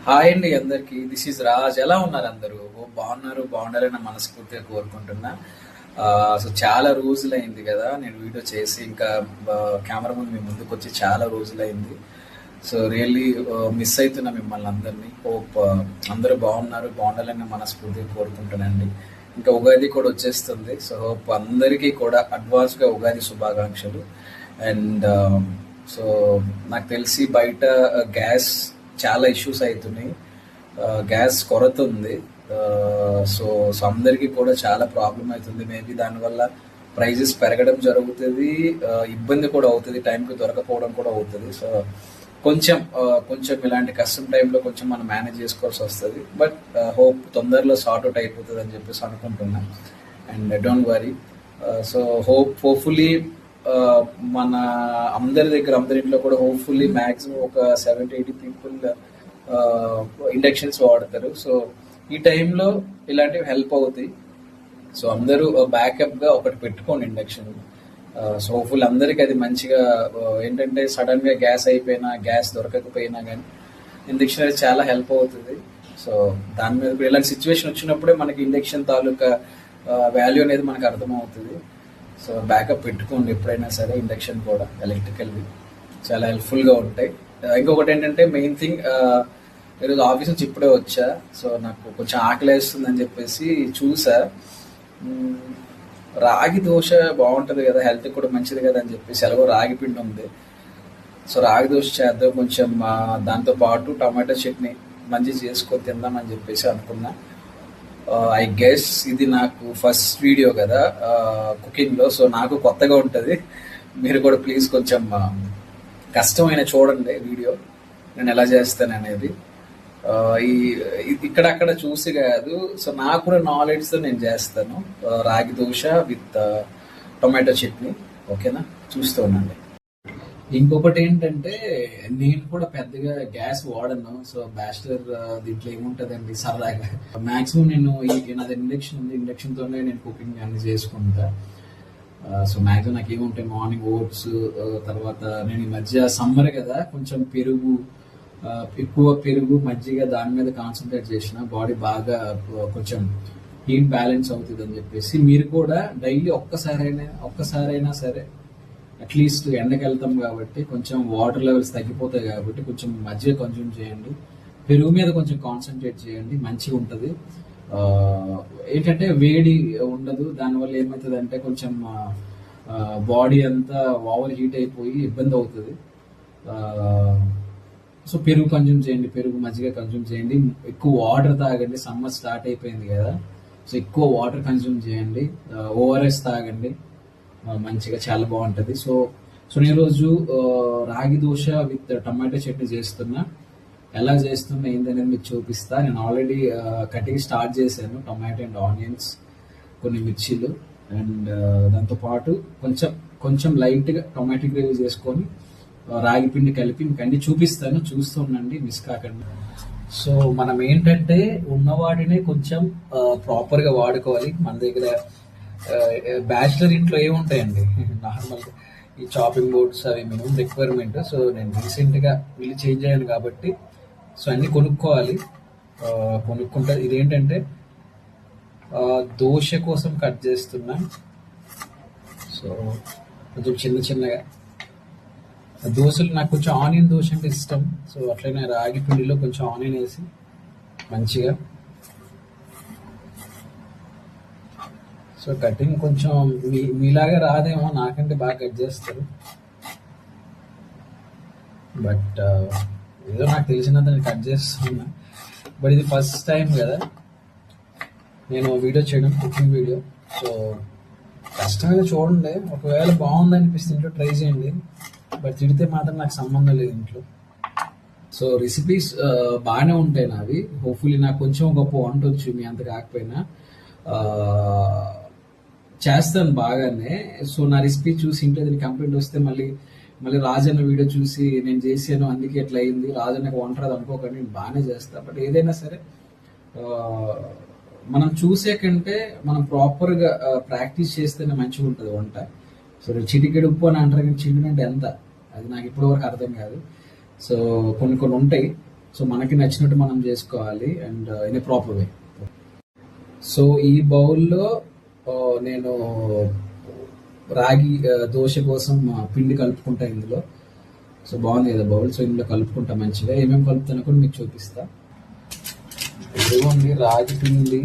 Hi అండి అందరికి. This is Raj. ఎలా ఉన్నారు అందరూ? బాగున్నారని మనస్ఫూర్తిగా కోరుకుంటున్నా. సో చాలా రోజులైంది కదా నేను వీడియో చేసి, ఇంకా కెమెరా ముందు మీ ముందుకు వచ్చి చాలా రోజులైంది. సో రియల్లీ మిస్ అవుతున్నా మిమ్మల్ని అందరినీ. హోప్ అందరూ బాగుండాలని మనస్ఫూర్తిగా కోరుకుంటున్నానండి. ఇంకా ఉగాది కూడా వచ్చేస్తుంది. సో హోప్ అందరికీ కూడా అడ్వాన్స్గా ఉగాది శుభాకాంక్షలు. అండ్ సో నాకు తెలిసి బయట గ్యాస్ చాలా ఇష్యూస్ అవుతున్నాయి. గ్యాస్ కొరత ఉంది. సో సో అందరికీ కూడా చాలా ప్రాబ్లం అవుతుంది. మేబీ దానివల్ల ప్రైజెస్ పెరగడం జరుగుతుంది, ఇబ్బంది కూడా అవుతుంది, టైంకి దొరకపోవడం కూడా అవుతుంది. సో కొంచెం ఇలాంటి కష్టం టైంలో కొంచెం మనం మేనేజ్ చేసుకోవాల్సి వస్తుంది. బట్ హోప్ తొందరలో సార్ట్ అవుట్ అయిపోతుంది అని చెప్పేసి అనుకుంటున్నా. And don't worry. So hopefully మన అందరి ఇంట్లో కూడా హోప్ఫుల్లీ మ్యాక్సిమం ఒక 70-80 పీపుల్ ఇండక్షన్స్ వాడతారు. సో ఈ టైంలో ఇలాంటివి హెల్ప్ అవుతాయి. సో అందరూ బ్యాకప్గా ఒకటి పెట్టుకోండి ఇండక్షన్. సో హోప్ఫుల్ అందరికి అది మంచిగా ఏంటంటే సడన్గా గ్యాస్ అయిపోయినా, గ్యాస్ దొరకకపోయినా కానీ ఇండక్షన్ అనేది చాలా హెల్ప్ అవుతుంది. సో దాని మీద ఇప్పుడు ఇలాంటి సిచ్యువేషన్ వచ్చినప్పుడే మనకి ఇండక్షన్ తాలూకా వాల్యూ అనేది మనకు అర్థమవుతుంది. సో బ్యాకప్ పెట్టుకోండి ఎప్పుడైనా సరే. ఇండక్షన్ కూడా ఎలక్ట్రికల్వి చాలా హెల్ప్ఫుల్గా ఉంటాయి. ఇంకొకటి ఏంటంటే మెయిన్ థింగ్, ఈరోజు ఆఫీస్ నుంచి ఇప్పుడే వచ్చా. సో నాకు కొంచెం ఆకలి వేస్తుందని చెప్పేసి చూసా. రాగి దోశ బాగుంటుంది కదా, హెల్త్ కూడా మంచిది కదా అని చెప్పేసి ఎలాగో రాగి పిండి ఉంది. సో రాగి దోశ చేద్దాం, కొంచెం దాంతో పాటు టమాటో చట్నీ మంచిగా చేసుకొని తిందామని చెప్పేసి అనుకున్నా. ఐ గెస్ ఇది నాకు ఫస్ట్ వీడియో కదా కుకింగ్లో. సో నాకు కొత్తగా ఉంటుంది. మీరు కూడా ప్లీజ్ కొంచెం కష్టమైన చూడండి వీడియో, నేను ఎలా చేస్తాను అనేది. ఇక్కడక్కడ చూసి కాదు, సో నాకు కూడా నాలెడ్జ్తో నేను చేస్తాను. రాగి దోశ విత్ టొమాటో చట్నీ. ఓకేనా? చూస్తూ ఉండండి. ఇంకొకటి ఏంటంటే నేను కూడా పెద్దగా గ్యాస్ వాడను. సో బ్యాచిలర్ దీంట్లో ఏముంటదండి, సరదాగా మాక్సిమం నేను నాది ఇండక్షన్ ఉంది, ఇండక్షన్ తోనే నేను కుకింగ్ అన్ని చేసుకుంటా. సో మాక్సిమం నాకు ఏముంటాయి, మార్నింగ్ ఓట్స్, తర్వాత నేను ఈ మధ్య సమ్మర్ కదా కొంచెం ఎక్కువ పెరుగు మజ్జిగ దాని మీద కాన్సన్ట్రేట్ చేసిన, బాడీ బాగా కొంచెం హీట్ బ్యాలెన్స్ అవుతుంది అని చెప్పేసి. మీరు కూడా డైలీ ఒక్కసారైనా సరే అట్లీస్ట్ ఎండకి వెళ్తాం కాబట్టి కొంచెం వాటర్ లెవెల్స్ తగ్గిపోతాయి కాబట్టి కొంచెం మజ్జిగ కన్జ్యూమ్ చేయండి, పెరుగు మీద కొంచెం కాన్సన్ట్రేట్ చేయండి, మంచిగా ఉంటుంది. ఏంటంటే వేడి ఉండదు, దానివల్ల ఏమవుతుంది అంటే కొంచెం బాడీ అంతా ఓవర్ హీట్ అయిపోయి ఇబ్బంది అవుతుంది. సో పెరుగు కన్జ్యూమ్ చేయండి, పెరుగు మజ్జిగ కన్జ్యూమ్ చేయండి, ఎక్కువ వాటర్ తాగండి. సమ్మర్ స్టార్ట్ అయిపోయింది కదా, సో ఎక్కువ వాటర్ కన్జ్యూమ్ చేయండి. ఓఆర్ఎస్ తాగండి, మంచిగా చాలా బాగుంటుంది. సో నేను ఈరోజు రాగి దోశ విత్ టమాటో చట్నీ చేస్తున్నా. ఎలా చేస్తున్నా ఏంటనేది మీకు చూపిస్తా. నేను ఆల్రెడీ కటింగ్ స్టార్ట్ చేశాను, టొమాటో అండ్ ఆనియన్స్, కొన్ని మిర్చీలు, అండ్ దాంతోపాటు కొంచెం లైట్గా టొమాటో గ్రేవీ చేసుకొని రాగి పిండి కలిపి మీకు అన్ని చూపిస్తాను. చూస్తూ ఉండండి, మిస్ కాకండి. సో మనం ఏంటంటే ఉన్నవాటినే కొంచెం ప్రాపర్గా వాడుకోవాలి. మన దగ్గర బ్యాచిలర్ ఇంట్లో ఏముంటాయండి, నార్మల్గా ఈ చాపింగ్ బోర్డ్స్ అవి మినిమం రిక్వైర్మెంట్. సో నేను రీసెంట్గా ఇల్లు చేంజ్ అయ్యాను కాబట్టి సో అన్నీ కొనుక్కుంటా. ఇదేంటంటే దోశ కోసం కట్ చేస్తున్నా. సో కొంచెం చిన్నగా దోశలు, నాకు కొంచెం ఆనియన్ దోశ అంటే ఇష్టం. సో అట్లనే రాగి పిండిలో కొంచెం ఆనియన్ వేసి మంచిగా. సో కటింగ్ కొంచెం మీలాగా రాదేమో, నాకంటే బాగా కట్ చేస్తారు. బట్ ఏదో నాకు తెలిసినంత నేను కట్ చేస్తున్నా. బట్ ఇది ఫస్ట్ టైం కదా నేను వీడియో చేయడం, కుకింగ్ వీడియో. సో కష్టంగా చూడండి, ఒకవేళ బాగుంది అనిపిస్తే ఇంట్లో ట్రై చేయండి. బట్ తిడితే మాత్రం నాకు సంబంధం లేదు ఇంట్లో. సో రెసిపీస్ బాగానే ఉంటాయి నావి. హోప్ఫుల్లీ నాకు కొంచెం గొప్ప వంట వచ్చు, మీ అంత కాకపోయినా చేస్తాను బాగానే. సో నా రెసిపీ చూసి ఇంట్లో దీనికి కంప్లైంట్ వస్తే మళ్ళీ రాజన్న వీడియో చూసి నేను చేసాను అందుకే ఎట్లా అయింది, రాజన్నకు వంట రాదు అనుకోకండి, నేను బాగానే చేస్తాను. బట్ ఏదైనా సరే మనం చూసే కంటే మనం ప్రాపర్గా ప్రాక్టీస్ చేస్తేనే మంచిగా ఉంటుంది వంట. సో చిటికెడు ఉప్పు అని అంటారు, కానీ చిటికెడు అంటే ఎంత, అది నాకు ఇప్పటి వరకు అర్థం కాదు. సో కొన్ని ఉంటాయి. సో మనకి నచ్చినట్టు మనం చేసుకోవాలి and in a proper way. So ఈ బౌల్లో నేను రాగి దోశ కోసం పిండి కలుపుకుంటా ఇందులో. సో బాగుంది కదా బౌల్. సో ఇందులో కలుపుకుంటా మంచిగా. ఏమేమి కలుపుతానో కూడా మీకు చూపిస్తా. ఇదిగోండి రాగి పిండి.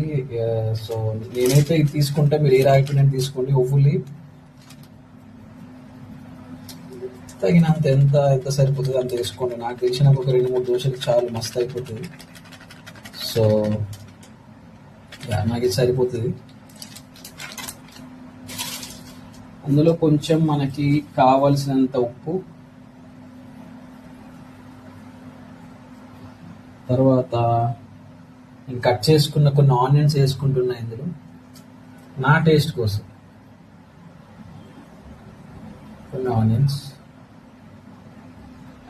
సో నేనైతే ఇది తీసుకుంటా, మీరు ఏ రాగి పిండి తీసుకోండి. హోప్ఫుల్లీ తగినంత ఎంత సరిపోతుంది అంత వేసుకోండి. నాకు తెలిసిన ఒక 2-3 దోశలు చాలు, మస్తు అయిపోతుంది. సో నాకు ఇది సరిపోతుంది. అందులో కొంచెం మనకి కావలసినంత ఉప్పు, తర్వాత నేను కట్ చేసుకున్న కొన్ని ఆనియన్స్ వేసుకుంటున్నా ఇందులో నా టేస్ట్ కోసం. కొన్ని ఆనియన్స్,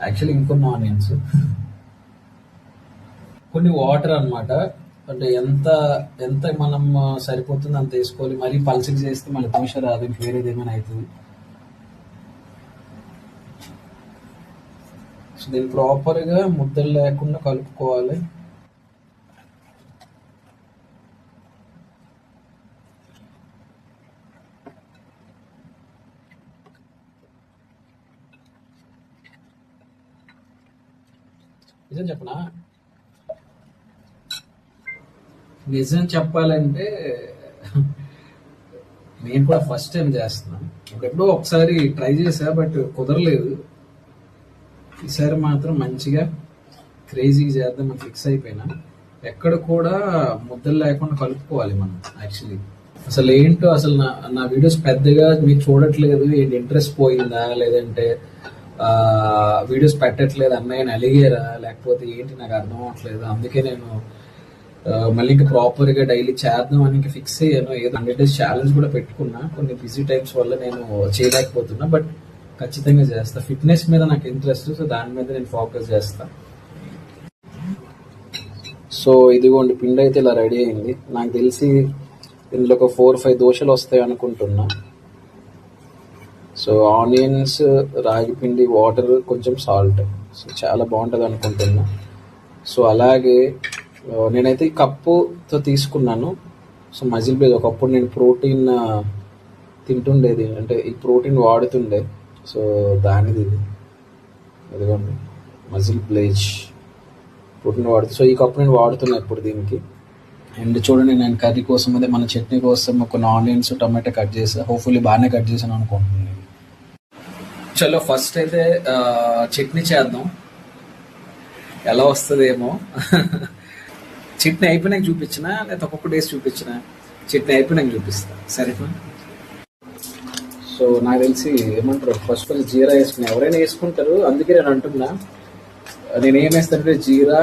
యాక్చువల్లీ ఇంకొన్ని ఆనియన్స్, కొన్ని వాటర్ అన్నమాట. అంటే ఎంత మనం సరిపోతుంది అంత వేసుకోవాలి. మరీ పల్చగా చేస్తే మళ్ళీ దోశ రాదు, ఇంక వేరేది ఏమైనా అవుతుంది. సో దీన్ని ప్రాపర్గా ముద్దలు లేకుండా కలుపుకోవాలి. నిజం చెప్పనా, నిజం చెప్పాలంటే నేను కూడా ఫస్ట్ టైం చేస్తున్నాను. ఎప్పుడో ఒకసారి ట్రై చేసా, బట్ కుదరలేదు. ఈసారి మాత్రం మంచిగా క్రేజీగా చేద్దామని ఫిక్స్ అయిపోయినా. ఎక్కడ కూడా ముద్దలు లేకుండా కలుపుకోవాలి మనం. యాక్చువల్లీ అసలు ఏంటో, అసలు నా వీడియోస్ పెద్దగా మీరు చూడట్లేదు, ఏంటి ఇంట్రెస్ట్ పోయిందా, లేదంటే వీడియోస్ పెట్టట్లేదు అన్నయ్యని అలిగారా, లేకపోతే ఏంటి నాకు అర్థం అవ్వట్లేదు. అందుకే నేను మళ్ళీ ఇంకా ప్రాపర్గా డైలీ చేద్దాం అని ఇంకా ఫిక్స్ అయ్యాను. ఏదో 100 days ఛాలెంజ్ కూడా పెట్టుకున్నా, కొన్ని బిజీ టైమ్స్ వల్ల నేను చేయలేకపోతున్నా. బట్ ఖచ్చితంగా చేస్తా. ఫిట్నెస్ మీద నాకు ఇంట్రెస్ట్, సో దాని మీద నేను ఫోకస్ చేస్తా. సో ఇదిగోండి పిండి అయితే ఇలా రెడీ అయింది. నాకు తెలిసి ఇందులో ఒక 4-5 దోశలు వస్తాయి అనుకుంటున్నా. సో ఆనియన్స్, రాగి పిండి, వాటర్, కొంచెం సాల్ట్. సో చాలా బాగుంటుంది అనుకుంటున్నా. సో అలాగే నేనైతే ఈ కప్పుతో తీసుకున్నాను. సో మజిల్ బ్లేజ్, ఒకప్పుడు నేను ప్రోటీన్ తింటుండేది, అంటే ఈ ప్రోటీన్ వాడుతుండే. సో దానిది ఇది ఇదిగోండి మజిల్ బ్లేజ్ ప్రోటీన్ వాడుతుంది. సో ఈ కప్పు నేను వాడుతున్నా ఇప్పుడు దీనికి. అండ్ చూడండి, నేను కర్రీ కోసం అదే మన చట్నీ కోసం కొన్ని ఆనియన్స్, టమాటో కట్ చేసా. హోప్ఫుల్లీ బాగానే కట్ చేశాను అనుకుంటున్నాను. చలో ఫస్ట్ అయితే చట్నీ చేద్దాం. ఎలా వస్తుందేమో. చట్నీ అయిపోయినాక చూపించినా, లేదా ఒక్కొక్క డేస్ చూపించినా? చట్నీ అయిపోయినాక చూపిస్తా, సరేనా? సో నాకు తెలిసి ఏమంటారు, ఫస్ట్ జీరా వేసుకుని ఎవరైనా వేసుకుంటారు, అందుకే నేను అంటున్నా. నేను ఏం వేస్తానంటే జీరా,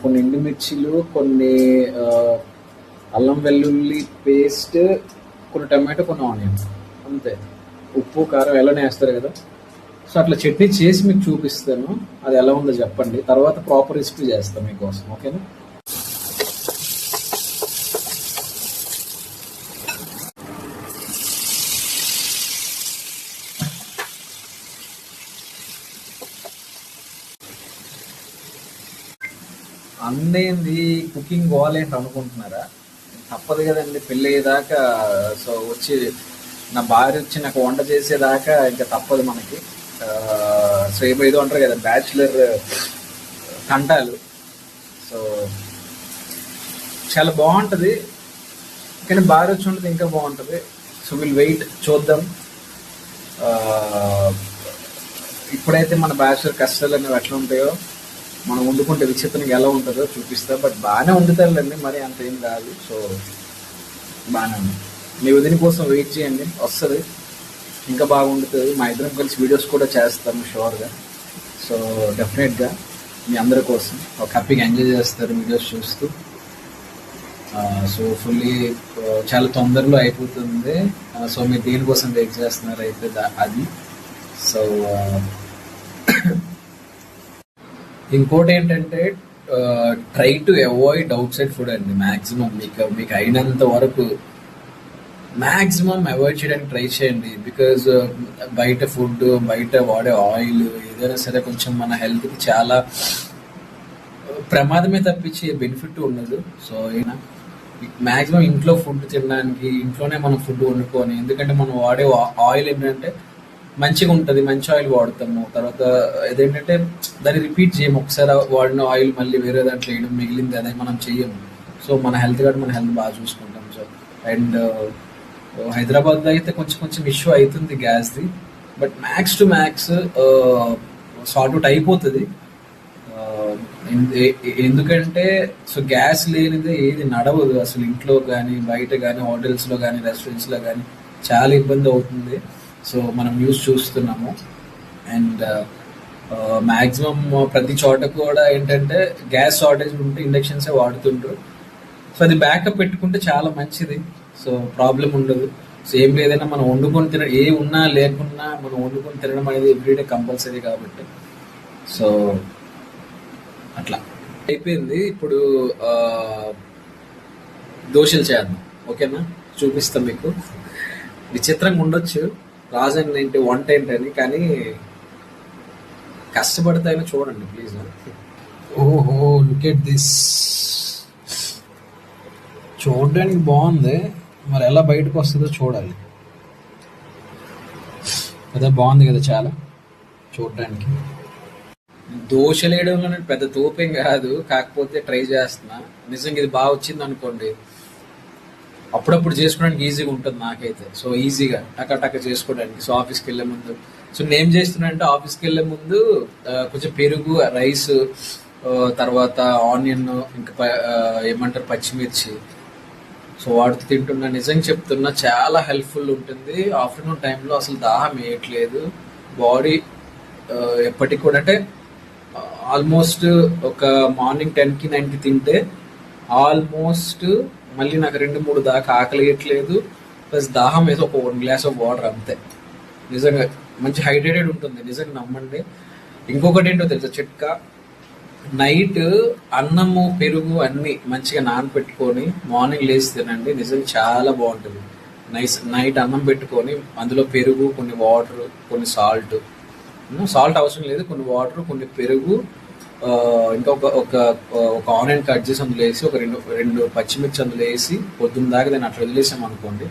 కొన్ని ఎండుమిర్చీలు, కొన్ని అల్లం వెల్లుల్లి పేస్ట్, కొన్ని టమాటో, కొన్ని ఆనియన్, అంతే. ఉప్పు కారం ఎలానే వేస్తారు కదా. సో అట్లా చట్నీ చేసి మీకు చూపిస్తాను, అది ఎలా ఉందో చెప్పండి. తర్వాత ప్రాపర్ రెసిపీ చేస్తాను మీకోసం, ఓకేనా? అందేంది కుకింగ్ బాగాలేంటి అనుకుంటున్నారా? తప్పదు కదండి పెళ్ళి అయ్యేదాకా. సో వచ్చి నా భార్య వచ్చి నాకు వంట చేసేదాకా ఇంకా తప్పదు మనకి. సో ఏదో అంటారు కదా, బ్యాచులర్ కంటాలు. సో చాలా బాగుంటుంది, కానీ భార్య వచ్చి ఉంటుంది ఇంకా బాగుంటుంది. సో విల్ వెయిట్, చూద్దాం. ఇప్పుడైతే మన బ్యాచులర్ కష్టాలు అనేవి ఎట్లా ఉంటాయో, మనం వండుకుంటే విచిత్రంగా ఎలా ఉంటుందో చూపిస్తా. బట్ బాగానే వండుతారులేండి, మరి అంత ఏం కాదు. సో బాగానే ఉంది. మీ వదిన కోసం వెయిట్ చేయండి, వస్తుంది, ఇంకా బాగా వండుతుంది. మా ఇద్దరం కలిసి వీడియోస్ కూడా చేస్తాము షూర్గా. సో డెఫినెట్గా మీ అందరి కోసం ఒక హ్యాపీగా ఎంజాయ్ చేస్తారు వీడియోస్ చూస్తూ. సో ఫుల్లీ చాలా తొందరలో అయిపోతుంది. సో మీరు దేనికోసం వెయిట్ చేస్తున్నారు అయితే అది. సో ఇంకోటి ఏంటంటే, try to avoid out side food అండి. మ్యాక్సిమం మీకు అయినంత వరకు మ్యాక్సిమం అవాయిడ్ చేయడానికి ట్రై చేయండి. బికాజ్ బయట ఫుడ్, బయట వాడే ఆయిల్ ఏదైనా సరే కొంచెం మన హెల్త్కి చాలా ప్రమాదమే తప్పించి బెనిఫిట్ ఉండదు. సో అయినా మాక్సిమం ఇంట్లో ఫుడ్ తినడానికి ఇంట్లోనే మనం ఫుడ్ వండుకొని, ఎందుకంటే మనం వాడే ఆయిల్ ఏంటంటే మంచిగా ఉంటుంది, మంచి ఆయిల్ వాడతాము. తర్వాత ఏదేంటంటే దాన్ని రిపీట్ చేయము, ఒకసారి వాడిన ఆయిల్ మళ్ళీ వేరే దాంట్లో వేయడం, మిగిలింది అదే మనం చెయ్యము. సో మన హెల్త్ కాబట్టి మన హెల్త్ బాగా చూసుకుంటాం. సో అండ్ హైదరాబాద్లో అయితే కొంచెం కొంచెం ఇష్యూ అవుతుంది గ్యాస్ది, but max to max sort out అయిపోతుంది. ఎందుకంటే సో గ్యాస్ లేనిదే ఏది నడవదు అసలు, ఇంట్లో కానీ బయట కానీ హోటల్స్లో కానీ రెస్టారెంట్స్లో కానీ చాలా ఇబ్బంది అవుతుంది. సో మనం న్యూస్ చూస్తున్నాము. అండ్ మ్యాక్సిమం ప్రతి చోట కూడా ఏంటంటే గ్యాస్ షార్టేజ్ ఉంటే ఇండక్షన్సే వాడుతుండ్రు. సో అది బ్యాకప్ పెట్టుకుంటే చాలా మంచిది. సో ప్రాబ్లం ఉండదు. సో ఏం లేదైనా మనం వండుకొని తినడం, ఏ ఉన్నా లేకున్నా మనం వండుకొని తినడం అనేది ఎవ్రీడే కంపల్సరీ కాబట్టి. సో అట్లా అయిపోయింది. ఇప్పుడు దోశలు చేద్దాం, ఓకేనా? చూపిస్తాం మీకు. విచిత్రంగా ఉండొచ్చు రాజన్ ఏంటి వంట ఏంటని, కానీ కష్టపడితే అయినా చూడండి ప్లీజ్. ఓహో, లుక్ ఎట్ దిస్. చూడడానికి బాగుంది, మరి ఎలా బయటకు వస్తుందో చూడాలి కదా. బాగుంది కదా చాలా చూడడానికి. దోశలు వేయడంలో పెద్ద తోపేం కాదు, కాకపోతే ట్రై చేస్తున్నా. నిజంగా ఇది బాగా వచ్చింది అనుకోండి, అప్పుడప్పుడు చేసుకోవడానికి ఈజీగా ఉంటుంది నాకైతే. సో ఈజీగా టక చేసుకోవడానికి. సో ఆఫీస్కి వెళ్ళే ముందు, సో నేను చేస్తున్నా అంటే ఆఫీస్కి వెళ్ళే ముందు కొంచెం పెరుగు, రైస్, తర్వాత ఆనియన్, ఇంకా ఏమంటారు పచ్చిమిర్చి, సో వాడుతూ తింటున్నా. నిజంగా చెప్తున్నా, చాలా హెల్ప్ఫుల్ ఉంటుంది. ఆఫ్టర్నూన్ టైంలో అసలు దాహం వేయట్లేదు. బాడీ ఎప్పటికి కూడా అంటే ఆల్మోస్ట్ ఒక మార్నింగ్ 10కి 9కి తింటే ఆల్మోస్ట్ మళ్ళీ నాకు 2-3 దాకా ఆకలి వేయట్లేదు. ప్లస్ దాహం ఏదో ఒక 1 గ్లాస్ ఆఫ్ వాటర్ అంతే. నిజంగా మంచి హైడ్రేటెడ్ ఉంటుంది, నిజంగా నమ్మండి. ఇంకొకటి ఏంటో తెలుసా చిట్కా, నైట్ అన్నము పెరుగు అన్ని మంచిగా నానబెట్టుకొని మార్నింగ్ లేచి తినండి. నిజంగా చాలా బాగుంటుంది. నైట్ అన్నం పెట్టుకొని అందులో పెరుగు, కొన్ని వాటర్, కొన్ని సాల్ట్ అవసరం లేదు, కొన్ని వాటర్, కొన్ని పెరుగు, ఇంకా ఒక ఆనియన్ కట్ చేసి అందులో వేసి, ఒక రెండు పచ్చిమిర్చి అందులో వేసి పొద్దున్న దాకా దాన్ని అట్లా వదిలేసాం అనుకోండి,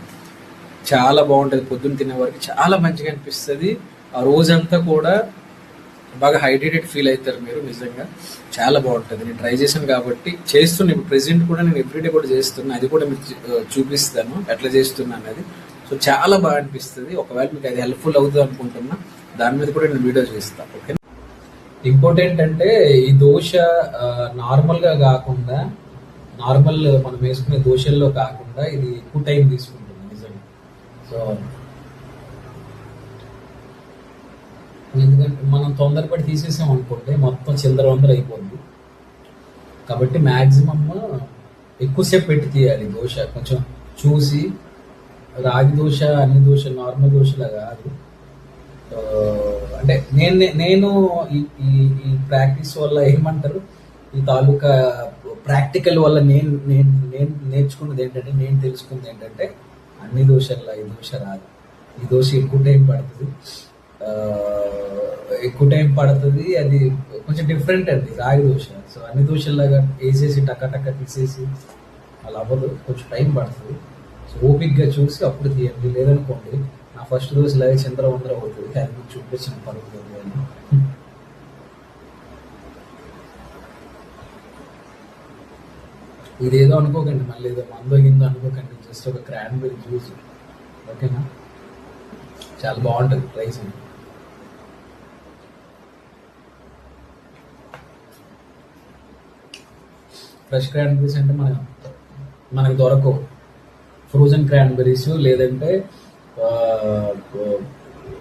చాలా బాగుంటుంది. పొద్దున్న తినే వరకు చాలా మంచిగా అనిపిస్తుంది. ఆ రోజంతా కూడా బాగా హైడ్రేటెడ్ ఫీల్ అవుతారు మీరు. నిజంగా చాలా బాగుంటుంది. నేను ట్రై చేశాను కాబట్టి చేస్తున్నా. ఇప్పుడు ప్రెసెంట్ కూడా నేను ఎవ్రీడే కూడా చేస్తున్నా. అది కూడా మీకు చూపిస్తాను ఎట్లా చేస్తున్నాను అది. సో చాలా బాగా అనిపిస్తుంది. ఒకవేళ మీకు అది హెల్ప్ఫుల్ అవుతుంది అనుకుంటున్నా, దాని మీద కూడా నేను వీడియో చేస్తాను, ఓకే? ఇంకోటి ఏంటంటే, ఈ దోశ నార్మల్గా కాకుండా, నార్మల్ మనం వేసుకునే దోశల్లో కాకుండా ఇది ఎక్కువ టైం తీసుకుంటుంది నిజంగా. సో ఎందుకంటే మనం తొందరపడి తీసేసాం అనుకుంటే మొత్తం చిందరవందర అయిపోద్ది. కాబట్టి మ్యాక్సిమమ్ ఎక్కువసేపు పెట్టి తీయాలి దోశ. కొంచెం చూసి, రాగి దోశ అన్ని దోశ నార్మల్ దోశలా కాదు. అంటే నేను ఈ ప్రాక్టీస్ వల్ల ఏమంటారు, ఈ తాలూకా ప్రాక్టికల్ వల్ల నేను నేర్చుకున్నది ఏంటంటే, నేను తెలుసుకున్నది ఏంటంటే, అన్ని దోశల్లో ఈ దోశ రాదు. ఈ దోశ ఎక్కువ టైం పడుతుంది. అది కొంచెం డిఫరెంట్ అండి రాగి దోశ. సో అన్ని దోశల్లాగా వేసేసి టక్క తీసేసి అలా అవ్వదు, కొంచెం టైం పడుతుంది. సో ఓపిక్గా చూసి అప్పుడు తీయండి. లేదనుకోండి, నా ఫస్ట్ దోశ లాగే చంద్రవందర అవుతుంది. అది మీకు చూపించిన పడుతుంది అని. ఇదేదో అనుకోకండి, మళ్ళీ ఏదో మందో అనుకోకండి. జస్ట్ ఒక క్రాన్బెర్రీ జ్యూస్, ఓకేనా? చాలా బాగుంటుంది, ట్రై చేయండి. ఫ్రెష్ క్రాన్బెర్రీస్ అంటే మనకు దొరకవు. ఫ్రోజన్ క్రాన్బెర్రీస్, లేదంటే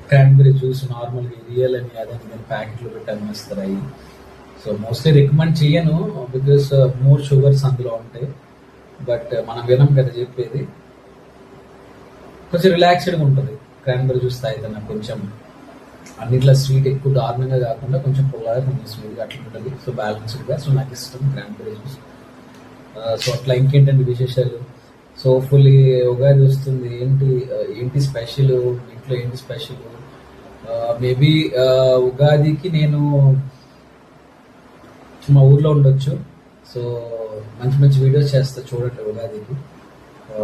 క్రాన్బెర్రీ జ్యూస్ నార్మల్గా రియల్ అని అదని ప్యాకెట్లు పెట్టి అమ్మేస్తారు అవి. సో మోస్ట్లీ రికమెండ్ చేయను, బికాస్ మోర్ షుగర్స్ అందులో ఉంటాయి. బట్ మనం వినం కదా చెప్పేది. కొంచెం రిలాక్స్డ్గా ఉంటుంది క్రాన్బెర్రీ జ్యూస్ తాగితే. నాకు కొంచెం అన్నిట్లో స్వీట్ ఎక్కువ దారుణంగా కాకుండా కొంచెం పుల్లగా, కొంచెం స్వీట్గా అట్లా ఉంటుంది. సో బ్యాలెన్స్డ్గా. సో నాకు ఇష్టం క్రాన్బెర్రీ జ్యూస్. సో అట్లా ఇంకేంటండి విశేషాలు? సో ఫుల్లీ ఉగాది వస్తుంది. ఏంటి స్పెషల్ ఇంట్లో? ఏంటి స్పెషల్? మేబీ ఉగాదికి నేను మా ఊర్లో ఉండొచ్చు. సో మంచి మంచి వీడియోస్ చేస్తా చూడండి ఉగాదికి. ఆ,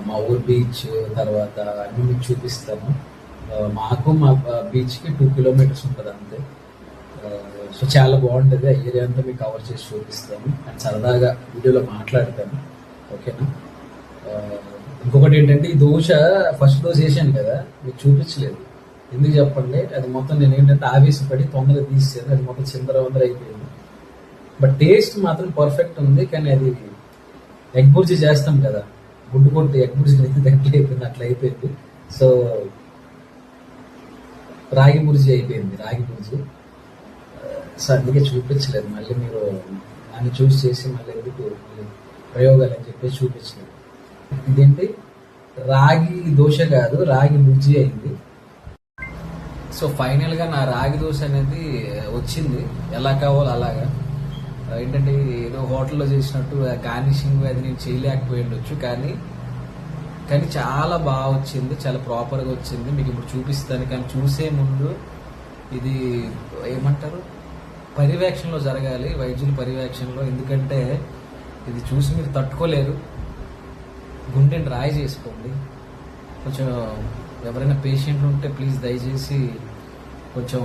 మా ఊరు బీచ్ తర్వాత అన్ని మీకు చూపిస్తాను. మాకు మా బీచ్కి 2 కిలోమీటర్స్ ఉంటుంది అంతే. సో చాలా బాగుంటుంది. ఆ ఏరియా అంతా మీకు కవర్ చేసి చూపిస్తాను అండ్ సరదాగా వీడియోలో మాట్లాడతాను. ఓకేనా. ఆ, ఇంకొకటి ఏంటంటే ఈ దోశ ఫస్ట్ దోశ వేసాను కదా మీకు చూపించలేదు. ఎందుకు చెప్పండి, అది మొత్తం నేను ఏంటంటే ఆవేశపడి తొందరగా తీసాను, అది మొత్తం చిందర అయిపోయింది. బట్ టేస్ట్ మాత్రం పర్ఫెక్ట్ ఉంది. కానీ అది ఎగ్ బుర్జీ చేస్తాం కదా, గుడ్డు కొట్టి ఎగ్ బుర్జీ ఎట్లా అయిపోయింది అట్లా అయిపోయింది. సో రాగి బుర్జీ అయిపోయింది, రాగి బుర్జీ. సో అందుకే చూపించలేదు. మళ్ళీ మీరు దాన్ని చూస్ చేసి మళ్ళీ ఎందుకు మళ్ళీ ప్రయోగాలు అని చెప్పేసి చూపించలేదు. ఇదేంటి రాగి దోశ కాదు, రాగి బుర్జీ అయింది. సో ఫైనల్గా నా రాగి దోశ అనేది వచ్చింది ఎలా కావాలో అలాగా. ఏంటంటే ఏదో హోటల్లో చేసినట్టు గార్నిషింగ్ అది నేను చేయలేకపోయి ఉండొచ్చు, కానీ చాలా బాగా వచ్చింది, చాలా ప్రాపర్గా వచ్చింది. మీకు ఇప్పుడు చూపిస్తాను. కానీ చూసే ముందు ఇది ఏమంటారు, పర్యవేక్షణలో జరగాలి, వైద్యుల పర్యవేక్షణలో. ఎందుకంటే ఇది చూసి మీరు తట్టుకోలేరు. గుండెని రాయి చేసుకోండి. కొంచెం ఎవరైనా పేషెంట్లు ఉంటే ప్లీజ్ దయచేసి కొంచెం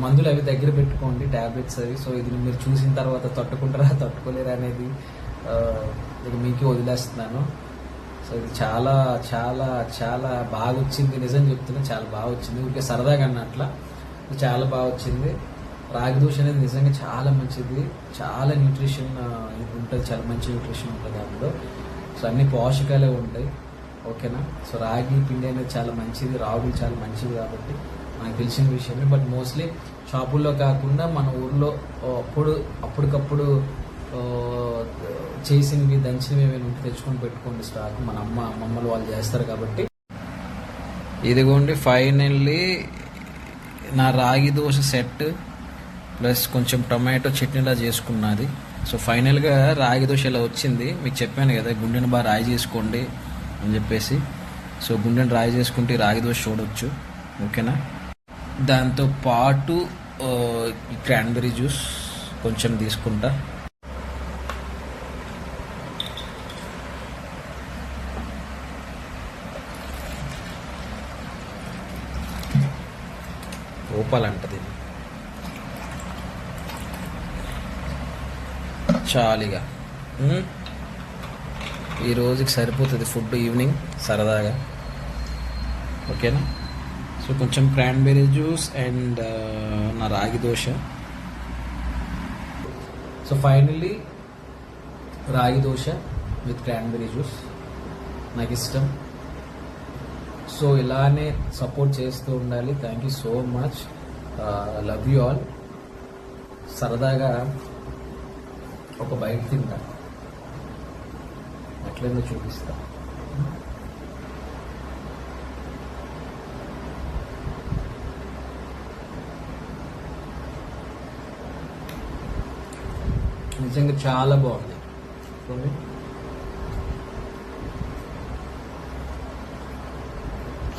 మందులు అవి దగ్గర పెట్టుకోండి, ట్యాబ్లెట్స్ అవి. సో ఇది మీరు చూసిన తర్వాత తట్టుకుంటారా తట్టుకోలేరా అనేది ఇక మీకే వదిలేస్తున్నాను. సో ఇది చాలా చాలా చాలా బాగా వచ్చింది, నిజం చెప్తున్నా చాలా బాగా వచ్చింది. ఊరికే సరదాగా అన్నట్ల చాలా బాగా వచ్చింది. రాగి దోశ అనేది నిజంగా చాలా మంచిది, చాలా న్యూట్రిషన్ ఉంటుంది, చాలా మంచి న్యూట్రిషన్ ఉంటుంది దాంట్లో. సో అన్ని పోషకాలే ఉంటాయి. ఓకేనా. సో రాగి పిండి అనేది చాలా మంచిది, రాగులు చాలా మంచిది కాబట్టి నాకు తెలిసిన విషయమే. బట్ మోస్ట్లీ షాపుల్లో కాకుండా మన ఊర్లో అప్పటికప్పుడు చేసినవి దంచినవి ఏమైనా ఉంటే తెచ్చుకొని పెట్టుకోండి స్టాక్. మన అమ్మమ్మలు వాళ్ళు చేస్తారు కాబట్టి. ఇదిగోండి ఫైనల్లీ నా రాగి దోశ సెట్ ప్లస్ కొంచెం టొమాటో చట్నీలా చేసుకున్నది. సో ఫైనల్గా రాగి దోశ ఇలా వచ్చింది. మీకు చెప్పాను కదా గుండెని బాగా రాయి చేసుకోండి అని చెప్పేసి. సో గుండెని రాయి చేసుకుంటే రాగి దోశ చూడవచ్చు. ఓకేనా. దాంతో పాటు క్రాన్బెర్రీ జ్యూస్ కొంచెం తీసుకుంటా. ఓపాలంటది చాలిగా. ఈ రోజుకి సరిపోతుంది ఫుడ్ ఈవినింగ్ సరదాగా. ఓకేనా. సో కొంచెం క్రాన్బెర్రీ జ్యూస్ అండ్ నా రాగి దోశ. సో ఫైనల్లీ రాగి దోశ విత్ క్రాన్బెర్రీ జ్యూస్ నాకు ఇష్టం. సో ఇలానే సపోర్ట్ చేస్తూ ఉండాలి. Thank you so much. Love you all. సరదాగా ఒక బయట తింటా, ఎట్లయినా చూపిస్తా. నిజంగా చాలా బాగుంది. చూడండి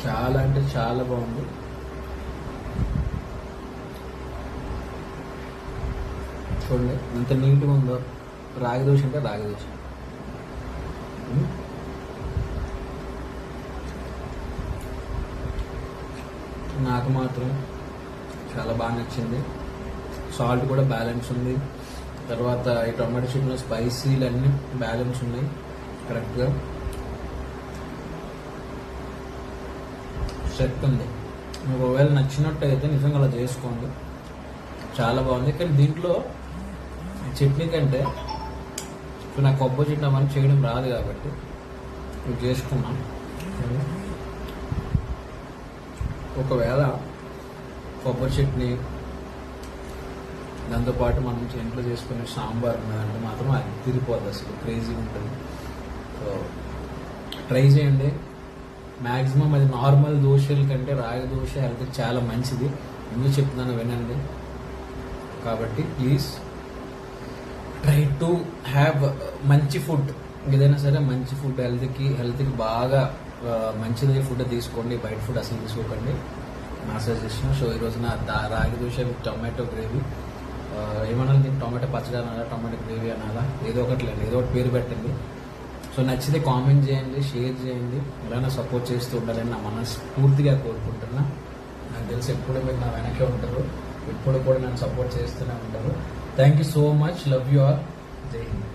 చాలా అంటే చాలా బాగుంది. చూడండి ఎంత నీట్గా ఉందో. రాగి దోశ అంటే రాగి దోశ. నాకు మాత్రం చాలా బాగా నచ్చింది. సాల్ట్ కూడా బ్యాలెన్స్ ఉంది. తర్వాత ఈ టొమాటో చట్నీలో స్పైసీలు అన్నీ బ్యాలెన్స్ ఉన్నాయి కరెక్ట్గా. సెట్ ఉంది. మీకు ఒకవేళ నచ్చినట్టయితే నిజంగా అలా చేసుకోండి, చాలా బాగుంది. కానీ దీంట్లో చట్నీ కంటే ఇప్పుడు నాకు కొబ్బరి చట్నీ అవన్నీ చేయడం రాదు కాబట్టి ఇది చేసుకున్నాం. ఒకవేళ కొబ్బరి చట్నీ దాంతోపాటు మనం ఇంట్లో చేసుకునే సాంబార్ ఉన్నదంటే మాత్రం అది తిరిగిపోద్ది, అసలు క్రేజీ ఉంటుంది. సో ట్రై చేయండి. మ్యాక్సిమం అది నార్మల్ దోశల కంటే రాగి దోశ హెల్త్కి చాలా మంచిది. ఎందుకు చెప్తున్నాను వినండి. కాబట్టి ప్లీజ్ ట్రై టు హ్యావ్ మంచి ఫుడ్. ఏదైనా సరే మంచి ఫుడ్ హెల్త్కి బాగా మంచిది ఫుడ్ తీసుకోండి. బయట ఫుడ్ అసలు తీసుకోకండి, నా సజెషన్. సో ఈరోజు నా రాగి దోశ విత్ టొమాటో గ్రేవీ ఏమనాలి దీన్ని, టొమాటో పచ్చడి అనాలా, టొమాటో గ్రేవీ అనాలా, ఏదో ఒకటి లేదు, ఏదో ఒకటి పేరు పెట్టండి. సో నచ్చితే కామెంట్ చేయండి, షేర్ చేయండి, ఎలాగైనా సపోర్ట్ చేస్తూ ఉండాలని నా మనస్ఫూర్తిగా కోరుకుంటున్నా. నాకు తెలిసి ఎప్పుడు మీరు నా వెనకే ఉంటారు, ఎప్పుడు కూడా నన్ను సపోర్ట్ చేస్తూనే ఉంటారు. Thank you so much, love you all, జై హింద్.